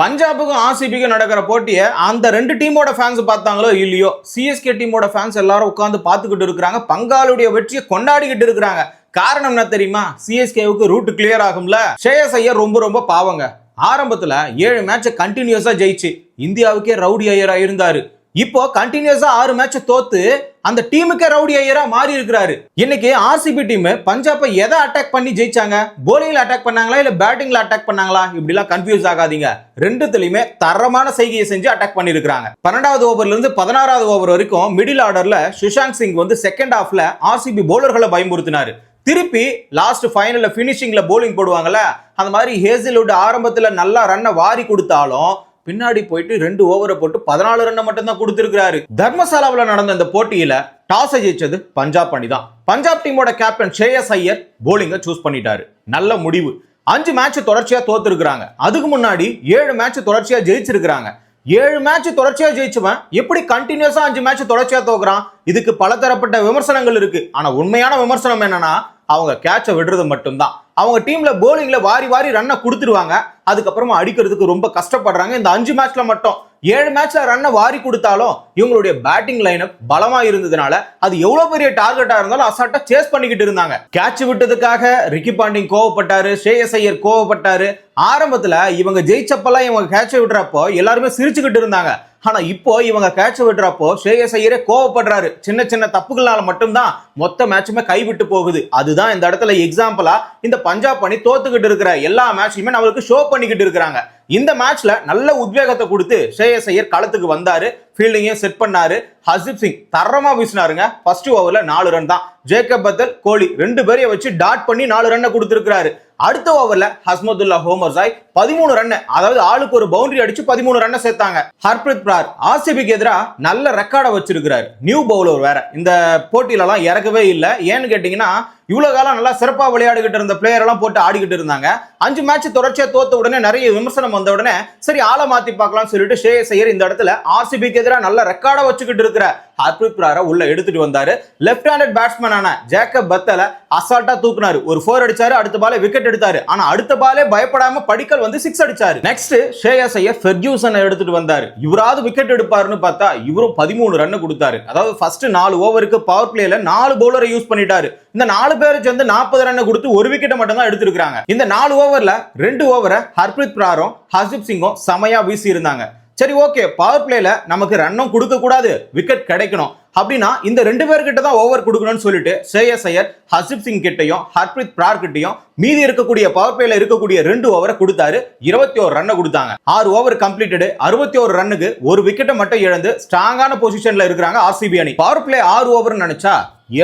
பஞ்சாபுக்கும் ஆர்சிபிக்கும் நடக்கிற போட்டியை அந்த ரெண்டு டீமோட ஃபேன்ஸ் பார்த்தாங்களோ இல்லையோ, சிஎஸ்கே டீமோட ஃபேன்ஸ் எல்லாரும் உட்கார்ந்து பார்த்துக்கிட்டு இருக்கிறாங்க. பங்காளுடைய வெற்றியை கொண்டாடிக்கிட்டு இருக்கிறாங்க. காரணம் என்ன தெரியுமா? சிஎஸ்கேவுக்கு ரூட் கிளியர் ஆகும்ல. ஸ்ரேயஸ் ஐயர் ரொம்ப ரொம்ப பாவங்க. ஆரம்பத்துல 7 மேட்சை கண்டினியூஸா ஜெயிச்சு இந்தியாவுக்கே ரவுடி ஐயரா இருந்தாரு. இப்போ கண்டினியூஸா 6 மேட்ச் தோத்து அந்த டீமுக்கே ரவுடி ஐயரா மாறி இருக்கிறாரு. இன்னைக்கு ஆர்சிபி டீம் பஞ்சாபை எதை அட்டாக் பண்ணி ஜெயிச்சாங்க? போலிங்ல அட்டாக் பண்ணாங்களா இல்ல பேட்டிங்ல அட்டாக் பண்ணாங்களா? இப்படி எல்லாம் கன்ஃபியூஸ் ஆகாதீங்க. ரெண்டுத்துலயுமே தரமான செய்கையை செஞ்சு அட்டாக் பண்ணி இருக்காங்க. 12வது ஓவர்ல இருந்து 16வது ஓவர் வரைக்கும் மிடில் ஆர்டர்ல சுஷாந்த் சிங் வந்து செகண்ட் ஹாஃப்ல ஆர்சிபி பவுலர்களை பயமுறுத்தினாரு. திருப்பி லாஸ்ட் ஃபைனல்ல பினிஷிங்ல போலிங் போடுவாங்கல்ல, அந்த மாதிரி ஹேசில்வுட் ஆரம்பத்துல நல்லா ரன்னை வாரி கொடுத்தாலும் பின்னாடி போயிட்டு 2 ஓவரை போட்டு 14 ரன் மட்டும் தான் கொடுத்திருக்காரு. தர்மசாலாவில் நடந்த இந்த போட்டியில டாஸ் ஜெயிச்சது பஞ்சாப் அணி தான். பஞ்சாப் டீமோட கேப்டன் ஸ்ரேயஸ் ஐயர் போலிங்கை சூஸ் பண்ணிட்டாரு. நல்ல முடிவு. 5 மேட்ச் தொடர்ச்சியா தோத்து இருக்காங்க. அதுக்கு முன்னாடி 7 மேட்ச் தொடர்ச்சியா ஜெயிச்சிருக்காங்க. 7 மேட்ச் தொடர்ச்சியா ஜெயிச்சவன் எப்படி கண்டினியூஸா 5 மேட்ச் தொடர்ச்சியா தோக்குறான்? இதுக்கு பலதரப்பட்ட விமர்சனங்கள் இருக்கு. ஆனா உண்மையான விமர்சனம் என்னன்னா, அவங்க கேட்சை விடுறது மட்டும்தான். அவங்க டீம்ல போலிங்ல வாரி வாரி ரன்னை கொடுத்துருவாங்க. அதுக்கப்புறமா அடிக்கிறதுக்கு ரொம்ப கஷ்டப்படுறாங்க. இந்த 5 மேட்ச்ல மட்டும் 7 மேட்ச்ல ரன்னை வாரி கொடுத்தாலும் இவங்களுடைய பேட்டிங் லைனப் பலமா இருந்ததுனால அது எவ்வளவு பெரிய டார்கெட்டா இருந்தாலும் அசால்ட்டா சேஸ் பண்ணிக்கிட்டு இருந்தாங்க. கேட்ச் விட்டதுக்காக ரிக்கி பாண்டிங் கோவப்பட்டாரு, ஸ்ரேயஸ் ஐயர் கோவப்பட்டாரு. ஆரம்பத்துல இவங்க ஜெயிச்சப்பெல்லாம் இவங்க கேட்சை விடுறப்போ எல்லாருமே சிரிச்சுக்கிட்டு இருந்தாங்க. ஆனா இப்போ இவங்க கேட்ச் விடுறப்போ ஸ்ரேயஸ் ஐயரே கோவப்படுறாரு. சின்ன சின்ன தப்புகளால மட்டும்தான் மொத்த மேட்சுமே கைவிட்டு போகுது. அதுதான் இந்த இடத்துல எக்ஸாம்பிளா இந்த பஞ்சாப் அணி தோத்துக்கிட்டு இருக்கிற எல்லா மேட்ச்லயுமே நம்மளுக்கு ஷோ பண்ணிக்கிட்டு இருக்காங்க. இந்த மேட்ச்ல நல்ல உத்வேகத்தை கொடுத்து ஸ்ரேயஸ் ஐயர் களத்துக்கு வந்தாரு. ஃபீல்டிங்கையும் செட் பண்ணாரு. ஹர்ஷிப் சிங் தரமா வீசினாருங்க. ஃபர்ஸ்ட் ஓவர்ல 4 ரன் தான். ஜேக்கப் பத்தல், கோலி 2 பேரையும் வச்சு டாட் பண்ணி 4 ரன்னை கொடுத்திருக்காரு. அடுத்த ஓவர்ல ஹஸ்மதுல்லா ஹோமர்ஸாய் 13 ரன், அதாவது ஆளுக்கு ஒரு பவுண்டரி அடிச்சு 13 ரன்னை சேர்த்தாங்க. ஹர்ப்ரீத் பிரார் ஆர்சிபிக்கு எதிராக நல்ல ரெக்கார்டை வச்சிருக்கிறாரு. நியூ பவுலர் வேற. இந்த போட்டியில எல்லாம் இறக்கவே இல்லை. ஏன்னு கேட்டீங்கன்னா, இவ்வளவு காலம் நல்லா சிறப்பா விளையாடிக்கிட்டு இருந்த பிளேயர் எல்லாம் போட்டு ஆடிக்கிட்டு இருந்தாங்க. 5 மேட்ச் தொடர்ச்சியா தோத்த உடனே நிறைய விமர்சனம் வந்த உடனே சரி ஆளை மாத்தி பார்க்கலாம் சொல்லிட்டு ஸ்ரேயஸ் ஐயர் இந்த இடத்துல ஆர்சிபிக்கு எதிராக நல்ல ரெக்கார்டை வச்சுக்கிட்டு இருக்கிற ஹர்ப்ரீத் பிராரை உள்ள எடுத்துட்டு வந்தாரு. லெஃப்ட் ஹேண்டட் பேட்ஸ்மேனான ஜேக்கப் பத்தலை அசால்ட்டா தூக்குனாரு. ஒரு 4 அடிச்சாரு. அடுத்த பாலே விக்கெட் எடுத்தாரு. ஆனா அடுத்த பாலே பயப்படாம படிக்கல் வந்து 6 அடிச்சாரு. நெக்ஸ்ட் ஸ்ரேயஸ் ஐயர் ஃபெர்கியூசனை எடுத்துட்டு வந்தாரு. இவராவது விக்கெட் எடுப்பாருன்னு பார்த்தா இவரும் 13 ரன் கொடுத்தாரு. அதாவது ஃபர்ஸ்ட் 4 ஓவருக்கு பவர் பிளேல 4 பவுலரை யூஸ் பண்ணிட்டாரு. இந்த 4 பேரு சேர்ந்து 40 ரன் கொடுத்து ஒரு விக்கெட் மட்டும் தான் எடுத்திருக்காங்க. இந்த 4 ஓவர்ல 2 ஓவரை ஹர்ப்ரீத் பிராரும் ஹர்ஷிப் சிங்கும் செமையா வீசி இருந்தாங்க. சரி ஓகே, பவர் பிளேல நமக்கு ரன்னும் கொடுக்க கூடாது, விக்கெட் கிடைக்கணும் அப்படின்னா இந்த 2 பேர்கிட்ட தான் ஓவர் கொடுக்கணும்னு சொல்லிட்டு ஸ்ரேயஸ் ஐயர் ஹர்ஷிப் சிங் கிட்டையும் ஹர்ப்ரீத் பிரார் கிட்டையும் மீதி இருக்கக்கூடிய பவர் பிளேல இருக்கக்கூடிய 2 ஓவரை கொடுத்தாரு. 21 ரன் கொடுத்தாங்க. 6 ஓவர் கம்ப்ளீட்டட். 61 ரன்னுக்கு ஒரு விக்கெட்டை மட்டும் இழந்து ஸ்ட்ராங்கான பொசிஷன்ல இருக்கிறாங்க ஆர்சிபி அணி. பவர் பிளே 6 ஓவர் நினைச்சா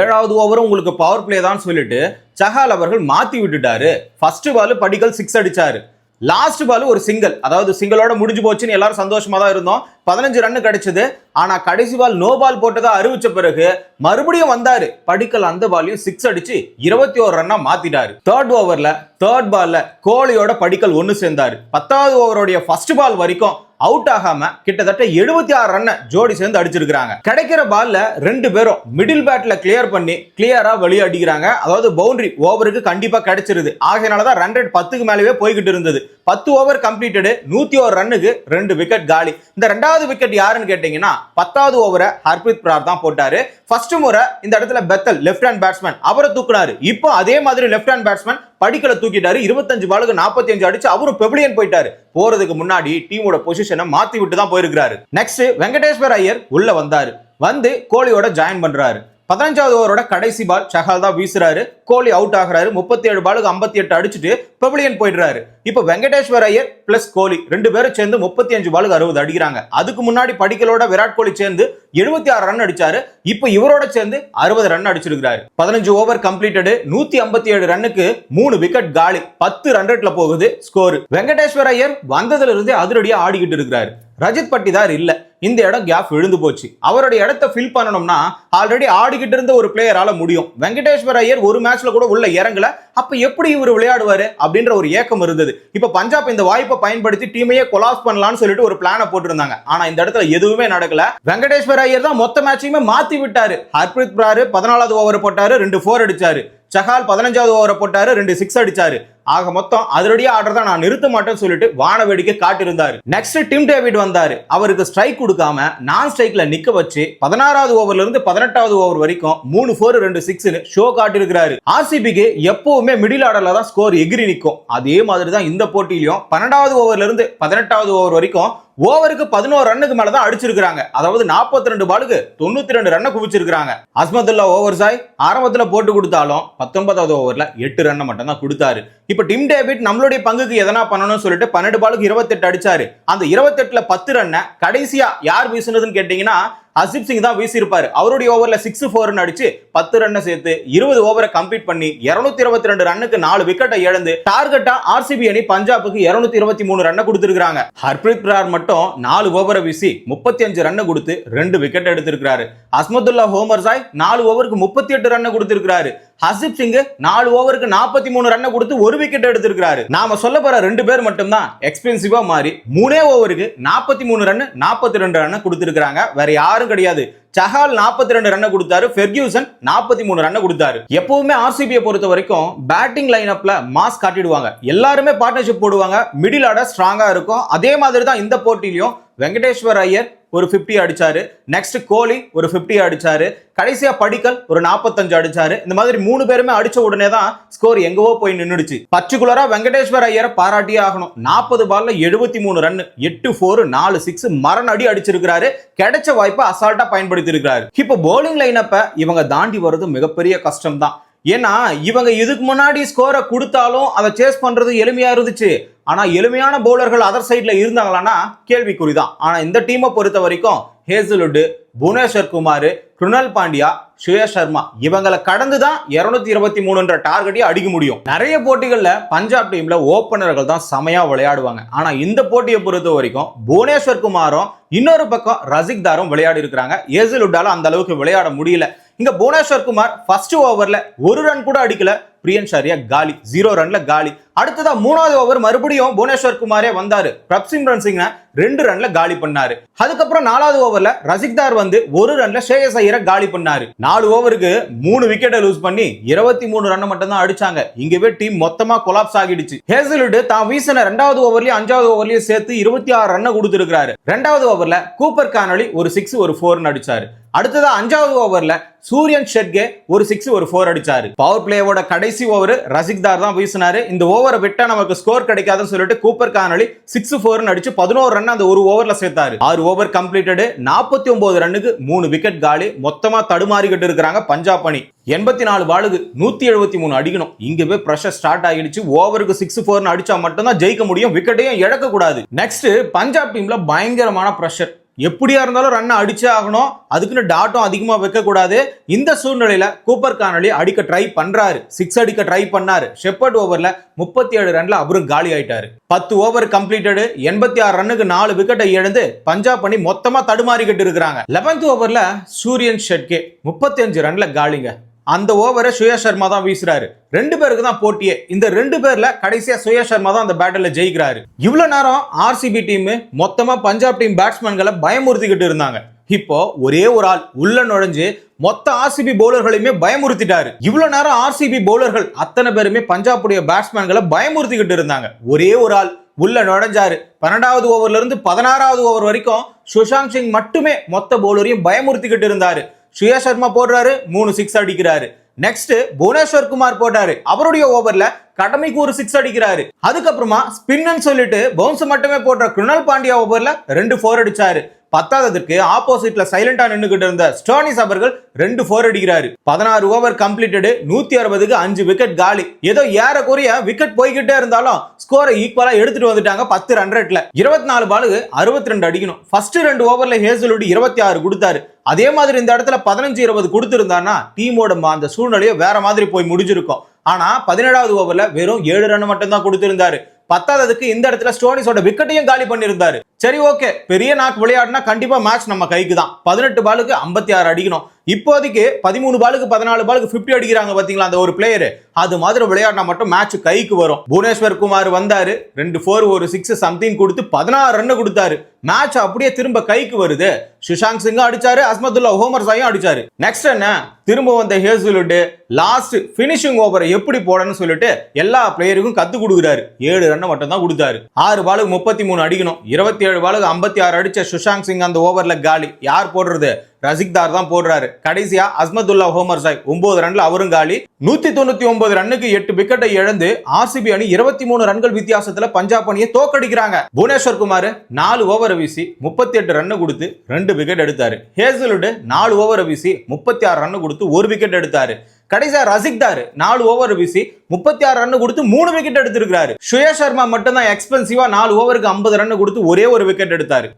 7வது ஓவரும் உங்களுக்கு பவர் பிளே தான் சொல்லிட்டு சஹால் அவர்கள் மாத்தி விட்டுட்டாரு. ஃபர்ஸ்ட் பால் படிக்கல் 6 அடிச்சாரு. லாஸ்ட் பால் ஒரு சிங்கிள், அதாவது சிங்கிளோட முடிஞ்சு போச்சுன்னு எல்லாரும் சந்தோஷமா தான் இருந்தோம். 15 ரன் கிடைச்சது. ஆனா கடைசி பால் நோ பால் போட்டதா அறிவிச்ச பிறகு மறுபடியும் வந்தாரு. படிக்கல் அந்த பாலையும் 6 அடிச்சு 21 ரன்னா மாத்திட்டாரு. தேர்ட் ஓவர்ல தேர்ட் பால்ல கோலியோட படிக்கல் 1 சேர்ந்தாரு. 10வது ஓவருடைய ஃபர்ஸ்ட் பால் வரைக்கும் அவுட் ஆகாம கிட்டத்தட்ட 76 ரன் ஜோடி சேர்ந்து அடிச்சிருக்காங்க. கிடைக்கிற பால்ல 2 பேரும் மிடில் பேட்ல கிளியர் பண்ணி கிளியரா வெளியே அடிக்கிறாங்க. அதாவது பவுண்டரி ஓவருக்கு கண்டிப்பா கிடைச்சிருது. ஆகையனாலதான் ரன் ரேட் 10க்கு மேலவே போய்கிட்டு இருந்தது. 10 ஓவர் கம்ப்ளீட்டட். 101 ரன்னுக்கு 2 விக்கெட் காலி. இந்த 2வது விக்கெட் யாருன்னு கேட்டீங்கன்னா 10வது ஓவரை ஹர்ப்ரீத் பிரார் தான் போட்டாரு. ஃபர்ஸ்ட் முறை இந்த இடத்துல பெத்தல் லெஃப்ட் ஹேண்ட் பேட்ஸ்மேன் அவரை தூக்குனாரு. இப்போ அதே மாதிரி லெஃப்ட் ஹேண்ட் பேட்ஸ்மேன் படிக்கலை தூக்கிட்டாரு. 25 பாலுக்கு 45 அடிச்சு அவரும் பெவிலியன் போயிட்டாரு. போறதுக்கு முன்னாடி டீமோட பொசிஷனை மாத்தி விட்டு தான் போயிருக்காரு. நெக்ஸ்ட் வெங்கடேஸ்வர் ஐயர் உள்ள வந்தாரு. வந்து கோலியோட ஜாயின் பண்றாரு. 15வது ஓவரோட கடைசி பால் சஹால் தான் வீசுறாரு. கோலி அவுட் ஆகுறாரு. 37 பாலுக்கு 58 அடிச்சுட்டு பெவிலியன் போயிடுறாரு. இப்போ வெங்கடேஸ்வர் ஐயர் பிளஸ் கோலி 2 பேரும் சேர்ந்து 35 பாலுக்கு 60 அடிக்கிறாங்க. அதுக்கு முன்னாடி படிக்கலோட விராட் கோலி சேர்ந்து 76 ரன் அடிச்சாரு. இப்போ இவரோட சேர்ந்து 60 ரன் அடிச்சிருக்காரு. 15 ஓவர் கம்ப்ளீட்டட். 157 ரன்னுக்கு 3 விக்கெட் காலி. 10 ரன் ரேட்ல போகுது ஸ்கோர். வெங்கடேஸ்வர் ஐயர் வந்ததுல இருந்தே அதிரடியா ஆடிக்கிட்டு இருக்கிறாரு. ரஜித் பட்டிதார் இல்ல. இந்த இடம் கேப் விழுந்து போச்சு. அவருடைய இடத்தை ஃபில் பண்ணணும்னா ஆல்ரெடி ஆடிக்கிட்டு இருந்த ஒரு பிளேயரால முடியும். வெங்கடேஸ்வர் ஐயர் ஒரு மேட்ச்ல கூட உள்ள இறங்கல. அப்ப எப்படி இவர் விளையாடுவாரு அப்படின்ற ஒரு ஏக்கம் இருந்தது. இப்ப பஞ்சாப் இந்த வாய்ப்பை பயன்படுத்தி டீமையே கொலாப்ஸ் பண்ணலாம்னு சொல்லிட்டு ஒரு பிளானை போட்டிருந்தாங்க. ஆனா இந்த இடத்துல எதுவுமே நடக்கல. வெங்கடேஸ்வர் ஐயர் தான் மொத்த மேட்சையுமே மாத்தி விட்டாரு. ஹர்ப்ரீத் பிரார் 14வது ஓவர் போட்டாரு. 2 4 அடிச்சாரு. சஹால் 15வது ஓவரை போட்டாரு. 2 6 அடிச்சாரு. ஆக மொத்தம் அதிரடியா ஆடுறத நான் நிறுத்த மாட்டேன்னு சொல்லிட்டு வான வேடிக்கை காட்டியிருந்தாரு. நெக்ஸ்ட் டிம் டேவிட் வந்தாரு. அவருக்கு ஸ்ட்ரைக் கொடுக்காம நான் ஸ்ட்ரைக்ல நிக்க வச்சு 16வது ஓவர்ல இருந்து 18வது ஓவர் வரைக்கும் 3 4 2 6 ஷோ காட்டியிருக்கிறாரு. ஆர்சிபிக்கு எப்பவுமே மிடில் ஆர்டர்ல தான் ஸ்கோர் எகிரி நிற்கும். அதே மாதிரி தான் இந்த போட்டியிலும் 12வது ஓவர்ல இருந்து 18வது ஓவர் வரைக்கும் ஓவருக்கு 11 ரன்னுக்கு மேலதான் அடிச்சிருக்காங்க. அதாவது 42 பாலுக்கு 92 ரன்னை குவிச்சிருக்காங்க. அஸ்மதுல்லா ஓவர்சாய் ஆரம்பத்துல போட்டு கொடுத்தாலும் 19வது ஓவர்ல 8 ரன் மட்டும் தான் கொடுத்தாரு. இப்ப டிம் டேவிட் நம்மளுடைய பங்குக்கு எதனா பண்ணணும்னு சொல்லிட்டு 12 பாலுக்கு 28 அடிச்சாரு. அந்த 28ல 10 ரன்னை கடைசியா யார் வீசுனதுன்னு கேட்டீங்கன்னா ஹர்ஷிப் சிங் தான் வீசியிருப்பாரு. அவருடைய ஓவர்ல 6-4 அடிச்சு 10 ரன்னை சேர்த்து 20 ஓவரை கம்ப்ளீட் பண்ணி 222 ரன்னுக்கு 4 விக்கெட்டை இழந்து டார்கெட்டா ஆர்சிபி அணி பஞ்சாபுக்கு 223 ரன்னை கொடுத்திருக்காங்க. ஹர்ப்ரீத் பிரார் மட்டும் 4 ஓவரை வீசி 35 ரன்னை கொடுத்து 2 விக்கெட் எடுத்திருக்காரு. அஸ்மதுல்லா ஹோமர்சாய் 4 ஓவருக்கு 38 ரன்னை கொடுத்திருக்காரு. ஹர்ஷிப் சிங் 4 ஓவருக்கு 43 ரன்னை கொடுத்து 1 விக்கெட் எடுத்திருக்காரு. நாம சொல்ல போற 2 பேர் மட்டும் தான் எக்ஸ்பென்சிவா மாறி 3 ஓவருக்கு 43 ரன் 42 ரன் கொடுத்திருக்காங்க. வேற யாரும் கிடையாது. சஹால் 42 ரன் கொடுத்தாரு. ஃபெர்கியூசன் 43 ரன் கொடுத்தாரு. எப்பவுமே ஆர்சிபியை பொறுத்த வரைக்கும் பேட்டிங் லைனப்ல மாஸ் காட்டிடுவாங்க. எல்லாருமே பார்ட்னர்ஷிப் போடுவாங்க. மிடில் ஆர்டர் ஸ்ட்ராங்கா இருக்கும். அதே மாதிரி தான் இந்த போட்டியிலும் வெங்கடேஸ்வர் ஐயர் ஒரு 50 அடிச்சாரு. நெக்ஸ்ட் கோலி ஒரு 50 அடிச்சாரு. கடைசியா படிக்கல் ஒரு 45 அடிச்சாரு. இந்த மாதிரி 3 பேருமே அடிச்ச உடனே தான் ஸ்கோர் எங்கவோ போய் நின்னுடுச்சு. பர்டிகுலரா வெங்கடேஸ்வர் ஐயரை பாராட்டியே ஆகணும். 40 பால்ல 73 ரன், 8 4 4 6 மரண அடி அடிச்சிருக்காரு. கிடைச்ச வாய்ப்பை அசால்ட்டா பயன்படுத்தி இருக்காரு. இப்போ போலிங் லைனப்ப இவங்க தாண்டி வர்றது மிகப்பெரிய கஷ்டம் தான். ஏன்னா இவங்க இதுக்கு முன்னாடி ஸ்கோரை கொடுத்தாலும் அதை சேஸ் பண்றது எளிமையா இருந்துச்சு. ஆனா எளிமையான பவுலர்கள் அதர் சைட்ல இருந்தாங்களான்னா கேள்விக்குறிதான். ஆனா இந்த டீமை பொறுத்த வரைக்கும் ஹேசல்வுட், புவனேஸ்வர் குமார், கிருணால் பாண்டியா, சுயேஷ் சர்மா இவங்களை கடந்துதான் 223 டார்கெட்டையும் அடிக்க முடியும். நிறைய போட்டிகள்ல பஞ்சாப் டீம்ல ஓபனர்கள் தான் செமையா விளையாடுவாங்க. ஆனா இந்த போட்டியை பொறுத்த வரைக்கும் புவனேஸ்வர் குமாரும் இன்னொரு பக்கம் ரசிக்தாரும் விளையாடி இருக்கிறாங்க. ஹேசல்வுட்டால அந்த அளவுக்கு விளையாட முடியல. இங்க புவனேஸ்வர் குமார் ஃபர்ஸ்ட் ஓவர்ல 1 ரன் கூட அடிக்கல. பிரியன் ஷாரியா காலி, 0 ரன்ல காலி. அடுத்ததா 3வது ஓவர் மறுபடியும் புவனேஸ்வர் குமாரே வந்தாரு. பிரப்சிம்ரன் சிங் 2 ரன்ல காலி பண்ணாரு. அதுக்கப்புறம் 4வது ஓவர்ல ரசிக்தார் வந்து 1 ரன்ல ஷேயஸ் ஐயரை காலி பண்ணாரு. 4 ஓவருக்கு 3 விக்கெட்டை லூஸ் பண்ணி 23 ரன் மட்டும் தான் அடிச்சாங்க. இங்கவே டீம் மொத்தமா கொலாப்ஸ் ஆகிடுச்சு. ஹேசல்வுட் தான் வீசின 2வது ஓவர்லயும் 5வது ஓவர்லயும் சேர்த்து 26 ரன் கொடுத்திருக்காரு. 2வது ஓவர்ல கூப்பர் கானலி ஒரு 6 ஒரு 4 அடிச்சாரு. அடுத்ததா 5வது ஓவர்ல சூரியன் ஷெட்கே ஒரு 6 ஒரு 4 அடிச்சாரு. பவர் பிளேயோட கடைசி ஓவர் ரசிக்தார் தான் வீசினாரு. இந்த ஓவரை விட்டா நமக்கு ஸ்கோர் கிடைக்காதுன்னு சொல்லிட்டு கூப்பர் கானலி 6 4 அடிச்சு 11 ரன் அந்த ஒரு ஓவர்ல சேர்த்தாரு. 6 ஓவர் கம்ப்ளீட்டட், 49 ரன்னுக்கு 3 விக்கெட் காலி. மொத்தமா தடுமாறிக்கிட்டு இருக்காங்க பஞ்சாப் அணி. 84 பாலுக்கு 173 அடிக்கணும். இங்கவே பிரஷர் ஸ்டார்ட் ஆகிடுச்சு. ஓவருக்கு 6 4 அடிச்சா மட்டும்தான் ஜெயிக்க முடியும். விக்கெட்டையும் இழக்க கூடாது. நெக்ஸ்ட் பஞ்சாப் டீம்ல பயங்கரமான பிரஷர். எப்படியா இருந்தாலும் ரன் அடிச்சே ஆகணும். அதுக்குன்னு டாட்டும் அதிகமா வைக்க கூடாது. இந்த சூழ்நிலையில கூப்பர் கானலி அடிக்க ட்ரை பண்றாரு. 6 அடிக்க ட்ரை பண்ணாரு. ஷெப்பர்ட் ஓவர்ல 37 ரன்ல அப்புறம் காலி ஆயிட்டாரு. 10 ஓவர் கம்ப்ளீட்டட், 86 ரன்னுக்கு 4 விக்கெட்டை இழந்து பஞ்சாப் அணி மொத்தமா தடுமாறிக்கிட்டு இருக்காங்க. 11th ஓவர்ல சூரியன் ஷெட்கே 35 ரன்ல காலிங்க. அந்த ஓவரை சுயேஷ் சர்மா தான் வீசுறாரு. 2 பேருக்கு தான் போட்டியே. இந்த 2 பேர்ல கடைசியா சுயேஷ் சர்மா தான் அந்த பேட்டில் ஜெயிக்கிறாரு. இவ்வளவு நேரம் ஆர்சிபி டீம் மொத்தமா பஞ்சாப் டீம் பேட்ஸ்மேன்களை பயமுறுத்திக்கிட்டு இருந்தாங்க. இப்போ ஒரே ஒரு ஆள் உள்ள நுழைஞ்சு மொத்த ஆர்சிபி பவுலர்களையுமே பயமுறுத்திட்டாரு. இவ்வளவு நேரம் ஆர்சிபி பவுலர்கள் அத்தனை பேருமே பஞ்சாபுடைய பேட்ஸ்மேன்களை பயமுறுத்திக்கிட்டு இருந்தாங்க. ஒரே ஒரு ஆள் உள்ள நுழைஞ்சாரு. 12வது ஓவர்ல இருந்து 16வது ஓவர் வரைக்கும் சுஷாந்த் சிங் மட்டுமே மொத்த பவுலரையும் பயமுறுத்திக்கிட்டு இருந்தாரு. சுயேஷ் சர்மா போடுறாரு, 3 6 அடிக்கிறாரு. நெக்ஸ்ட் புவனேஸ்வர் குமார் போட்டாரு. அவருடைய ஓவர்ல கடமைக்கு ஒரு 6 அடிக்கிறாரு. அதுக்கப்புறமா ஸ்பின்னு சொல்லிட்டு பவுன்ஸ் மட்டுமே போடுற கிருணால் பாண்டியா ஓவர்ல 2 4 அடிச்சாரு. 10வதுக்கு ஆப்போசிட்ல சைலண்டா நின்னுகிட்டு இருந்த ஸ்டோனிஸ் அவர்கள் 2 4 அடிக்கிறாரு. 16 ஓவர் கம்ப்ளீட்டட், 160க்கு 5 விக்கெட் காலி. ஏதோ ஏறக்குறைய விக்கெட் போய்கிட்டே இருந்தாலும் ஸ்கோரை ஈக்குவலா எடுத்துட்டு வந்துட்டாங்க 10 ரன் ரேட்ல. 24 பாலுக்கு 62 அடிக்கணும். ஃபர்ஸ்ட் 2 ஓவர்ல ஹேசல்வுட் 26 கொடுத்தாரு. அதே மாதிரி இந்த இடத்துல 15-20 கொடுத்திருந்தான்னா டீமோட அந்த சூழ்நிலையை வேற மாதிரி போய் முடிஞ்சிருக்கும். ஆனா 17வது ஓவர்ல வெறும் 7 ரன் மட்டும் தான் கொடுத்திருந்தாரு. 10வதுக்கு இந்த இடத்துல ஸ்டோனிஸோட விக்கெட்டையும் காலி பண்ணியிருந்தாரு. சரி ஓகே, பெரிய நாக்கு விளையாடுனா கண்டிப்பா மேட்ச் நம்ம கைக்கு தான். 18 பாலுக்கு 56 அடிக்கணும். இப்போதைக்கு 13 பாலுக்கு 14 பாலுக்கு 50 அடிக்கிறாங்க பாத்தீங்களா அந்த ஒரு பிளேயர், அது மாதிரி விளையாடினா மட்டும் மேட்ச் கைக்கு வரும். புவனேஸ்வர் குமார் வந்தாரு, 2 4 ஒரு 6 சம்திங் கொடுத்து 16 ரன் கொடுத்தாரு. மேட்ச் அப்படியே திரும்ப கைக்கு வருது. சுஷாந்த் சிங் அடிச்சாரு, அஸ்மதுல்லா ஹோமர் சாயும் அடிச்சாரு. நெக்ஸ்ட் என்ன, திரும்ப வந்த ஹேசல்வுட் லாஸ்ட் பினிஷிங் ஓவரை எப்படி போடணும்னு சொல்லிட்டு எல்லா பிளேயருக்கும் கத்து கொடுக்குறாரு. 7 ரன் மட்டும் தான் கொடுத்தாரு. 6 பாலுக்கு 33 அடிக்கணும். 27 பாலுக்கு 56 அடிச்ச சுஷாந்த் சிங் அந்த ஓவர்ல காலி. யார் போடுறது? ரசிக்தார் தான் போடுறாரு. கடைசியா அஸ்மதுல்லா ஹோமர் சாய் 9 ரன்ல அவரும் காலி. 199 ரன்னுக்கு 8 விக்கெட்டை இழந்து ஆர்சிபி அணி 23 ரன்கள் வித்தியாசத்துல பஞ்சாப் அணியை தோக்கடிக்கிறாங்க. புவனேஸ்வர் குமார் 4 ஓவர் வீசி 38 ரன் கொடுத்து 2 விக்கெட் எடுத்தாரு. ஹேசல்வுட் 4 ஓவர் வீசி 36 ரன் கொடுத்து 1 விக்கெட் எடுத்தாரு. கடைசியா ரசிக்தார் 4 ஓவர் வீசி 36 ரன் கொடுத்து 3 விக்கெட் எடுத்திருக்காரு. சுயேஷ் சர்மா மட்டும் தான் எக்ஸ்பென்சிவா 4 ஓவருக்கு 50 ரன் கொடுத்து ஒரே ஒரு விக்கெட் எடுத்தாரு.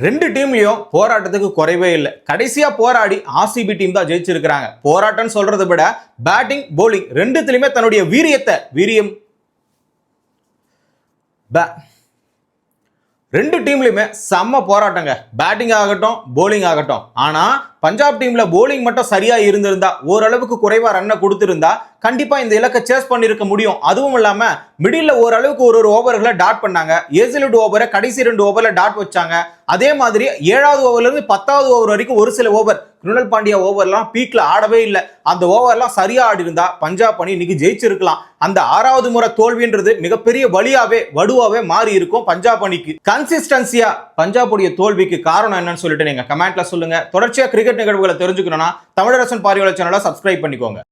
ரெண்டு டீம்லயும் போராட்டத்துக்கு குறைவே இல்லை. கடைசியா போராடி ஆர்சிபி டீம் தான் ஜெயிச்சிருக்காங்க. போராட்டம் சொல்றதை விட பேட்டிங் போலிங் ரெண்டுத்திலுமே தன்னுடைய ரெண்டு டீம்லயுமே செம்ம போராட்டங்க. பேட்டிங் ஆகட்டும் போலிங் ஆகட்டும். ஆனா பஞ்சாப் டீம்ல போலிங் மட்டும் சரியா இருந்திருந்தா, ஓரளவுக்கு குறைவா ரன்னை கொடுத்திருந்தா கண்டிப்பா இந்த இலக்கை சேஸ் பண்ணிருக்க முடியும். அதுவும் இல்லாம மிடில் ஓரளவுக்கு ஒரு ஓவர்களை டாட் பண்ணாங்க. ஏசிலுட் ஓவரை கடைசி 2 ஓவர்ல டாட் வச்சாங்க. அதே மாதிரி 7வது ஓவர்ல இருந்து 10வது ஓவர் வரைக்கும் ஒரு சில ஓவர் கிருணல் பாண்டியா ஓவர்லாம் பீக்ல ஆடவே இல்லை. அந்த ஓவர்லாம் சரியா ஆடி இருந்தா பஞ்சாப் அணி இன்னைக்கு ஜெயிச்சிருக்கலாம். அந்த 6வது முறை தோல்வின்றது மிகப்பெரிய வடுவாவே மாறி இருக்கும் பஞ்சாப் அணிக்கு. கன்சிஸ்டன்சியா பஞ்சாபுடைய தோல்விக்கு காரணம் என்னன்னு சொல்லிட்டு நீங்க கமெண்ட்ல சொல்லுங்க. தொடர்ச்சியா கிரிக்கெட் நிகழ்வுகளை தெரிஞ்சுக்கணும்னா தமிழரசன் பார்வையாளர் சேனலை சப்ஸ்கிரைப் பண்ணிக்கோங்க.